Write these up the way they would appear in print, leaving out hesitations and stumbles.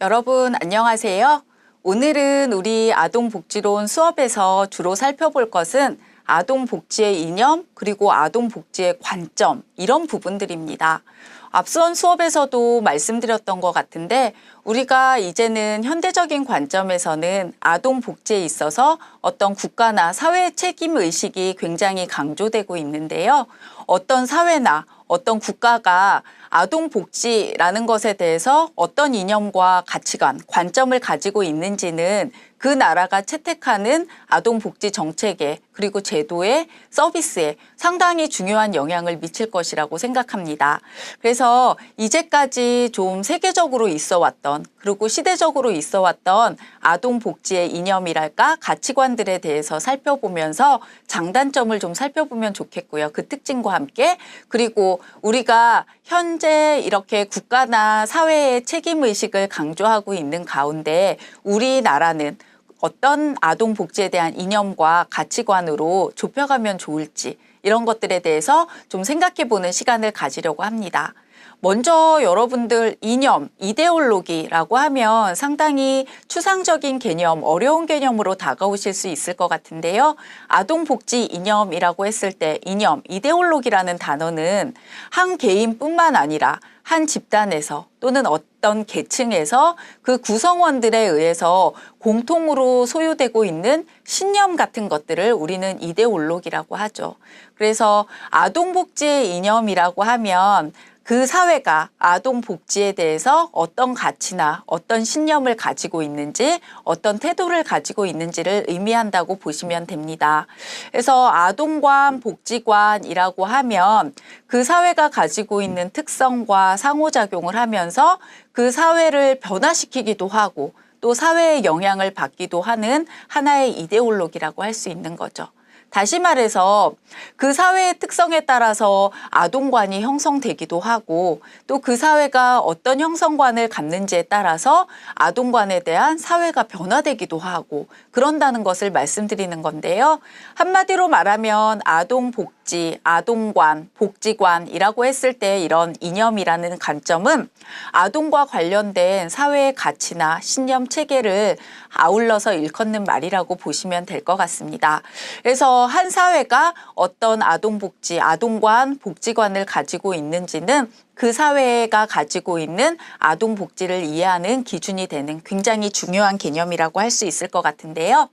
여러분 안녕하세요. 오늘은 우리 아동복지론 수업에서 주로 살펴볼 것은 아동복지의 이념 그리고 아동복지의 관점 이런 부분들입니다. 앞선 수업에서도 말씀드렸던 것 같은데 우리가 이제는 현대적인 관점에서는 아동복지에 있어서 어떤 국가나 사회의 책임의식이 굉장히 강조되고 있는데요. 어떤 사회나 어떤 국가가 아동복지라는 것에 대해서 어떤 이념과 가치관, 관점을 가지고 있는지는 그 나라가 채택하는 아동복지 정책에 그리고 제도의 서비스에 상당히 중요한 영향을 미칠 것이라고 생각합니다. 그래서 이제까지 좀 세계적으로 있어 왔던 그리고 시대적으로 있어 왔던 아동복지의 이념이랄까 가치관들에 대해서 살펴보면서 장단점을 좀 살펴보면 좋겠고요. 그 특징과 함께 그리고 우리가 현재 이렇게 국가나 사회의 책임의식을 강조하고 있는 가운데 우리나라는 어떤 아동복지에 대한 이념과 가치관으로 좁혀가면 좋을지 이런 것들에 대해서 좀 생각해보는 시간을 가지려고 합니다. 먼저 여러분들 이념, 이데올로기라고 하면 상당히 추상적인 개념, 어려운 개념으로 다가오실 수 있을 것 같은데요. 아동복지 이념이라고 했을 때 이념, 이데올로기라는 단어는 한 개인뿐만 아니라 한 집단에서 또는 어떤 계층에서 그 구성원들에 의해서 공통으로 소유되고 있는 신념 같은 것들을 우리는 이데올로기라고 하죠. 그래서 아동복지의 이념이라고 하면 그 사회가 아동복지에 대해서 어떤 가치나 어떤 신념을 가지고 있는지 어떤 태도를 가지고 있는지를 의미한다고 보시면 됩니다. 그래서 아동관, 복지관이라고 하면 그 사회가 가지고 있는 특성과 상호작용을 하면서 그 사회를 변화시키기도 하고 또 사회의 영향을 받기도 하는 하나의 이데올로기라고 할 수 있는 거죠. 다시 말해서 그 사회의 특성에 따라서 아동관이 형성되기도 하고 또 그 사회가 어떤 형성관을 갖는지에 따라서 아동관에 대한 사회가 변화되기도 하고 그런다는 것을 말씀드리는 건데요. 한마디로 말하면 아동복지, 아동관, 복지관이라고 했을 때 이런 이념이라는 관점은 아동과 관련된 사회의 가치나 신념 체계를 아울러서 일컫는 말이라고 보시면 될 것 같습니다. 그래서 한 사회가 어떤 아동복지, 아동관, 복지관을 가지고 있는지는 그 사회가 가지고 있는 아동복지를 이해하는 기준이 되는 굉장히 중요한 개념이라고 할 수 있을 것 같은데요.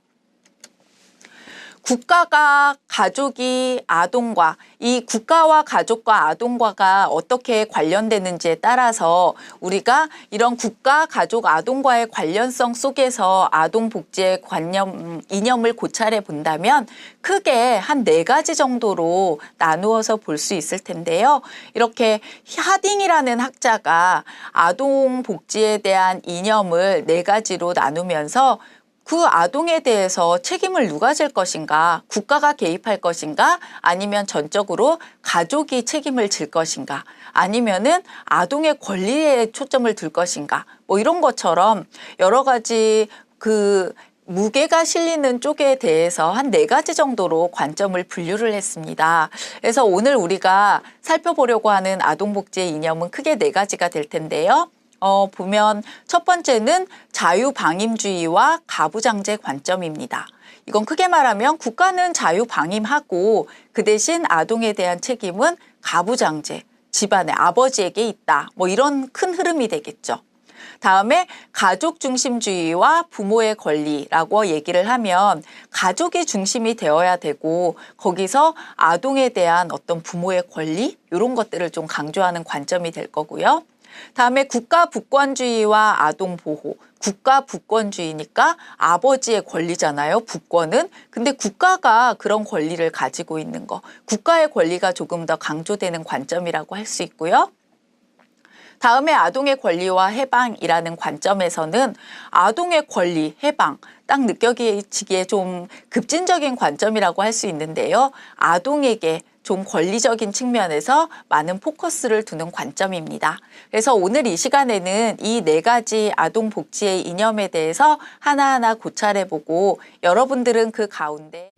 국가가 가족이 아동과 이 국가와 가족과 아동과가 어떻게 관련되는지에 따라서 우리가 이런 국가, 가족, 아동과의 관련성 속에서 아동복지의 이념을 고찰해 본다면 크게 한 4가지 정도로 나누어서 볼 수 있을 텐데요. 이렇게 하딩이라는 학자가 아동복지에 대한 이념을 4가지로 나누면서 그 아동에 대해서 책임을 누가 질 것인가, 국가가 개입할 것인가, 아니면 전적으로 가족이 책임을 질 것인가, 아니면은 아동의 권리에 초점을 둘 것인가, 뭐 이런 것처럼 여러 가지 그 무게가 실리는 쪽에 대해서 한 4가지 정도로 관점을 분류를 했습니다. 그래서 오늘 우리가 살펴보려고 하는 아동복지의 이념은 크게 4가지가 될 텐데요. 보면 첫 번째는 자유방임주의와 가부장제 관점입니다. 이건 크게 말하면 국가는 자유방임하고 그 대신 아동에 대한 책임은 가부장제, 집안의 아버지에게 있다. 뭐 이런 큰 흐름이 되겠죠. 다음에 가족중심주의와 부모의 권리라고 얘기를 하면 가족이 중심이 되어야 되고 거기서 아동에 대한 어떤 부모의 권리 이런 것들을 좀 강조하는 관점이 될 거고요. 다음에 국가부권주의와 아동보호. 국가부권주의니까 아버지의 권리잖아요. 부권은. 근데 국가가 그런 권리를 가지고 있는 거. 국가의 권리가 조금 더 강조되는 관점이라고 할 수 있고요. 다음에 아동의 권리와 해방이라는 관점에서는 아동의 권리, 해방, 딱 느껴지기에 좀 급진적인 관점이라고 할 수 있는데요. 아동에게 좀 권리적인 측면에서 많은 포커스를 두는 관점입니다. 그래서 오늘 이 시간에는 이 4가지 아동복지의 이념에 대해서 하나하나 고찰해보고 여러분들은 그 가운데